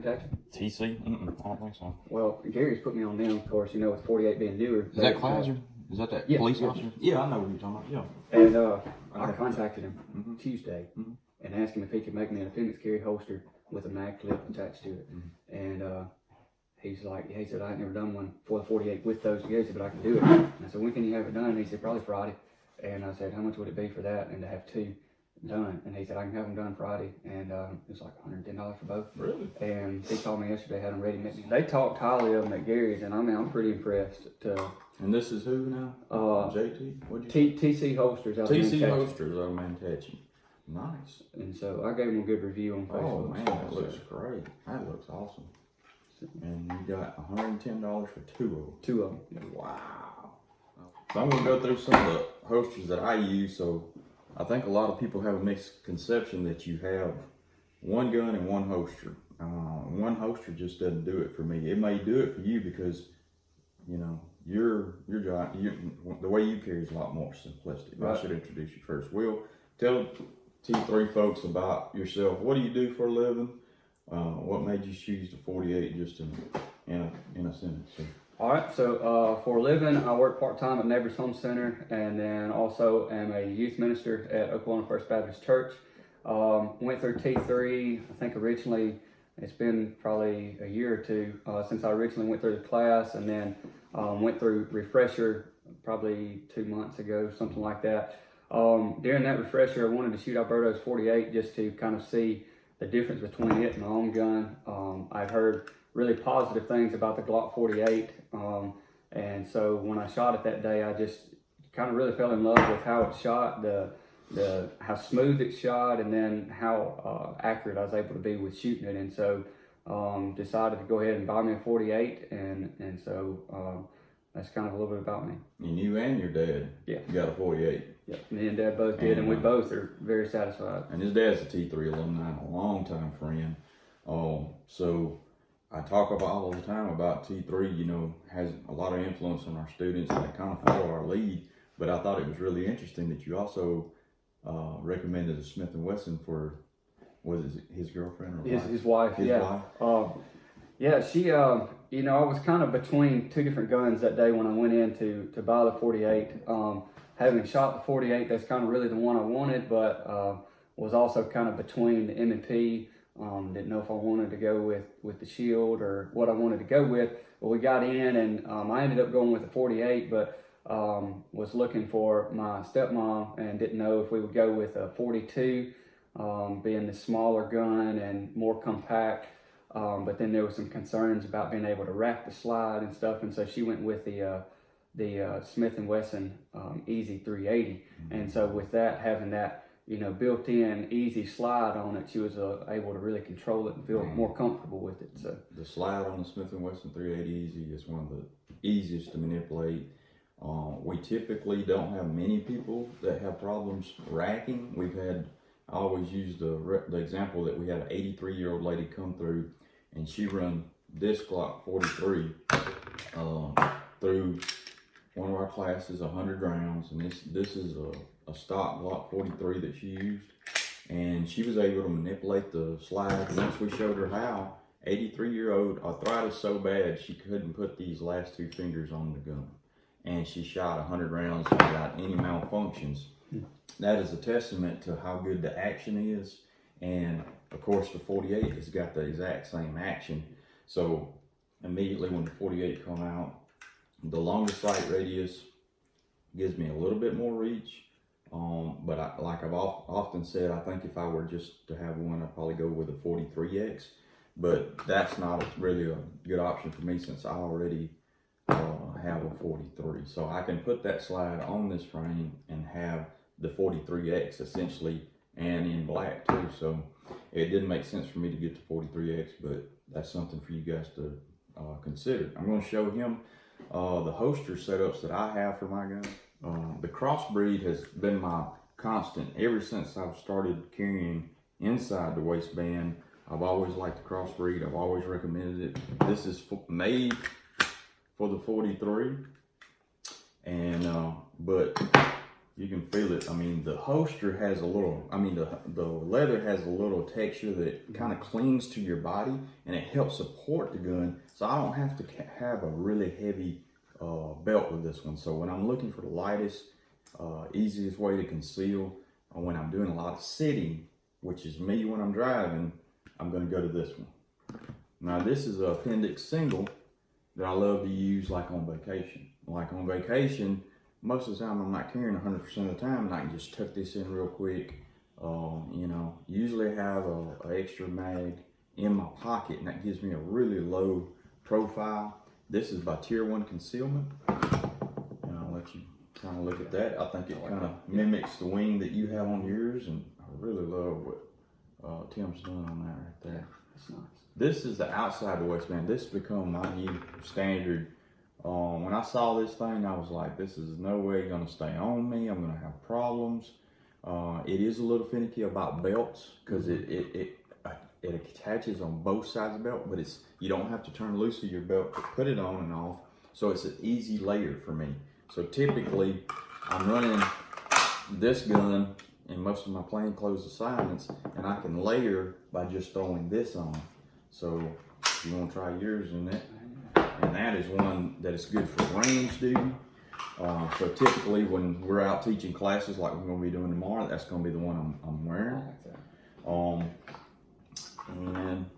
TC? I don't think so. Well, Gary's put me on them, of course, you know, with 48 being newer. Is that Clouser? Is that yeah, police yeah. officer? Yeah, I know what you're talking about. Yeah. And I contacted him Tuesday and asked him if he could make me an appendix carry holster with a mag clip attached to it. And he's like, he said, I ain't never done one for the 48 with those together, but I can do it. And I said, when can you have it done? And he said, probably Friday. And I said, how much would it be for that and to have two done? And he said, I can have them done Friday. And it's like $110 for both. Really? And he called me yesterday, had them ready to meet me. They talked highly of them at Gary's, and I mean, I'm pretty impressed. And this is who now? JT? What'd you TC Holsters out TC Holsters out of Manhattan. Nice. And so I gave them a good review on Facebook. Oh man, that looks great. That looks awesome. And you got $110 for two of them. Two of them. Wow. So I'm going to go through some of the holsters that I use. So I think a lot of people have a misconception that you have one gun and one holster. One holster just doesn't do it for me. It may do it for you because, you know, your job, the way you carry is a lot more simplistic. Right. I should introduce you first. Will, tell T3 folks about yourself. What do you do for a living? What made you choose the 48 just in a sentence? So. All right, so for a living, I work part-time at Neighbors Home Center, and then also am a youth minister at Oklahoma First Baptist Church. Went through T3, I think originally, it's been probably a year or two since I originally went through the class, and then went through refresher probably 2 months ago, something like that. During that refresher, I wanted to shoot Alberto's 48 just to kind of see the difference between it and my own gun. I've heard really positive things about the Glock 48, and so when I shot it that day, I just kind of really fell in love with how it shot, how smooth it shot, and then how accurate I was able to be with shooting it. And so decided to go ahead and buy me a 48, and so that's kind of a little bit about me. And you and your dad, yeah, you got a 48. Yeah, me and Dad both did, and we both are very satisfied. And his dad's a T3 alumni, a long-time friend. So I talk about all the time about T3, you know, has a lot of influence on our students, and they kind of follow our lead. But I thought it was really interesting that you also recommended a Smith & Wesson for, was it his girlfriend or his wife? His wife. Yeah, she, you know, I was kind of between two different guns that day when I went in to buy the 48. Having shot the 48, that's kind of really the one I wanted, but was also kind of between the M&P. Didn't know if I wanted to go with the Shield or what I wanted to go with. But we got in, and I ended up going with the 48, but was looking for my stepmom and didn't know if we would go with a 42, being the smaller gun and more compact. But then there was some concerns about being able to rack the slide and stuff, and so she went with the Smith & Wesson Easy 380. And so with that, having that, you know, built-in easy slide on it, she was able to really control it and feel more comfortable with it. So the slide on the Smith & Wesson 380 Easy is one of the easiest to manipulate. We typically don't have many people that have problems racking. I always use the example that we had an 83-year-old lady come through, and she run this Glock 43 through one of our classes, 100 rounds, and this is a stock Glock 43 that she used, and she was able to manipulate the slide. Once we showed her how, 83-year-old, arthritis so bad she couldn't put these last two fingers on the gun, and she shot 100 rounds without any malfunctions. That is a testament to how good the action is, and of course the 48 has got the exact same action. So immediately when the 48 come out, the longest sight radius gives me a little bit more reach, but like I've often said, I think if I were just to have one, I'd probably go with a 43X, but that's not really a good option for me since I already have a 43. So I can put that slide on this frame and have the 43X essentially, and in black too. So it didn't make sense for me to get the 43X, but that's something for you guys to consider. I'm going to show him the holster setups that I have for my gun. The crossbreed has been my constant ever since I've started carrying inside the waistband. I've always liked the crossbreed. I've always recommended it. This is made for the 43, and but You can feel it. I mean, the holster has a little, the leather has a little texture that kind of clings to your body, and it helps support the gun. So I don't have to have a really heavy belt with this one. So when I'm looking for the lightest, easiest way to conceal, when I'm doing a lot of sitting, which is me when I'm driving, I'm going to go to this one. Now this is an appendix single that I love to use like on vacation. Like on vacation, most of the time I'm not carrying 100% of the time, and I can just tuck this in real quick. You know, usually have an extra mag in my pocket, and that gives me a really low profile. This is by Tier 1 Concealment, and I'll let you kind of look at that. I think it kind of mimics the wing that you have on yours, and I really love what Tim's doing on that right there. That's nice. This is the outside of the waistband. This has become my new standard. When I saw this thing, I was like, this is no way gonna stay on me. I'm gonna have problems. It is a little finicky about belts because it attaches on both sides of the belt, but you don't have to turn loose of your belt to put it on and off. So it's an easy layer for me. So typically, I'm running this gun in most of my plainclothes assignments, and I can layer by just throwing this on. So if you want to try yours in it, and that is one that is good for range duty. So typically when we're out teaching classes like we're going to be doing tomorrow, that's going to be the one I'm wearing. And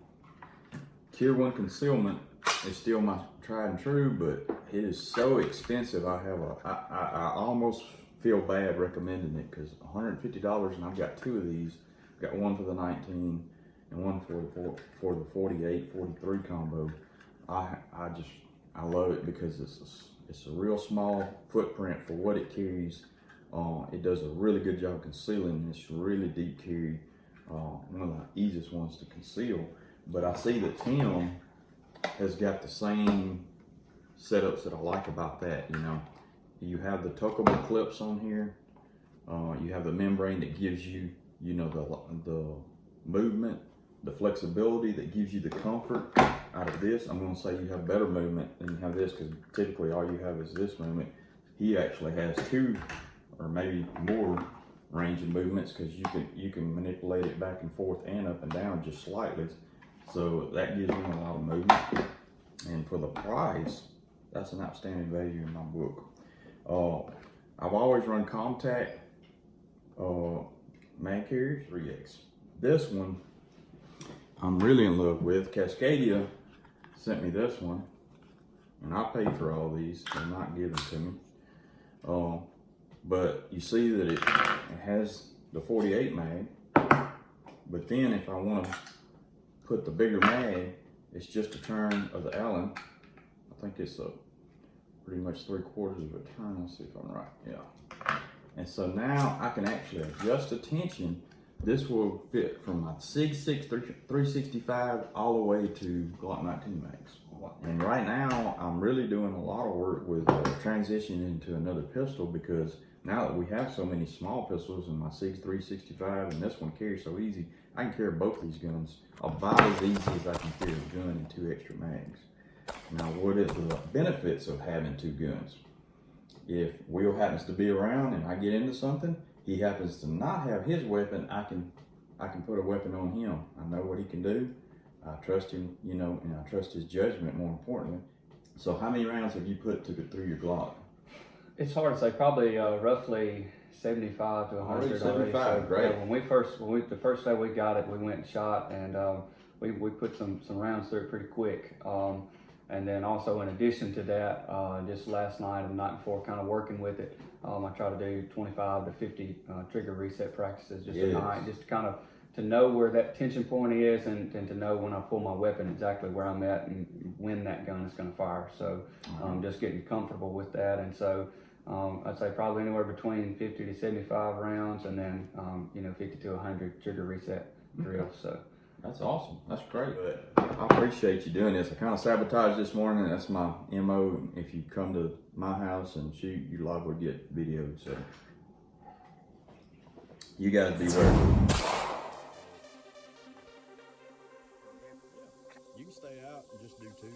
Tier 1 Concealment is still my tried and true, but it is so expensive. I almost feel bad recommending it because $150, and I've got two of these. I've got one for the 19 and one for the 48, 43 combo. I love it because it's a real small footprint for what it carries. It does a really good job concealing. It's really deep carry. One of the easiest ones to conceal. But I see that Tim has got the same setups that I like about that. You know, you have the tuckable clips on here. You have the membrane that gives you, you know, the movement, the flexibility that gives you the comfort out of this. I'm going to say you have better movement than you have this because typically all you have is this movement. He actually has two or maybe more range of movements because you can manipulate it back and forth and up and down just slightly. So that gives him a lot of movement. And for the price, that's an outstanding value in my book. I've always run Contact mag carriers, 3X. This one I'm really in love with. Cascadia sent me this one, and I paid for all these. They're not given to me. But you see that it has the 48 mag, but then if I want to put the bigger mag, it's just a turn of the Allen. I think it's pretty much 3/4 of a turn. Let's see if I'm right. Yeah. And so now I can actually adjust the tension. This will fit from my SIG 6 365 all the way to Glock 19 mags. And right now I'm really doing a lot of work with transitioning into another pistol because now that we have so many small pistols in my SIG 365 and this one carries so easy, I can carry both these guns about as easy as I can carry a gun and 2 extra mags. Now what is the benefits of having 2 guns? If Will happens to be around and I get into something, he happens to not have his weapon, I can put a weapon on him. I know what he can do. I trust him, you know, and I trust his judgment more importantly. So how many rounds have you put through your Glock? It's hard to say, probably roughly 75 to 100 already. So, great. Yeah, the first day we got it, we went and shot, and we put some rounds through it pretty quick. And then also in addition to that, just last night and the night before, kind of working with it, I try to do 25 to 50 trigger reset practices just a night, just to kind of to know where that tension point is and to know when I pull my weapon exactly where I'm at and when that gun is going to fire. So just getting comfortable with that. And so I'd say probably anywhere between 50 to 75 rounds and then, 50 to 100 trigger reset drills. So. That's awesome. That's great. I appreciate you doing this. I kind of sabotaged this morning. That's my MO. If you come to my house and shoot, you liable to get videoed. So you got to be ready. You can stay out and just do 2.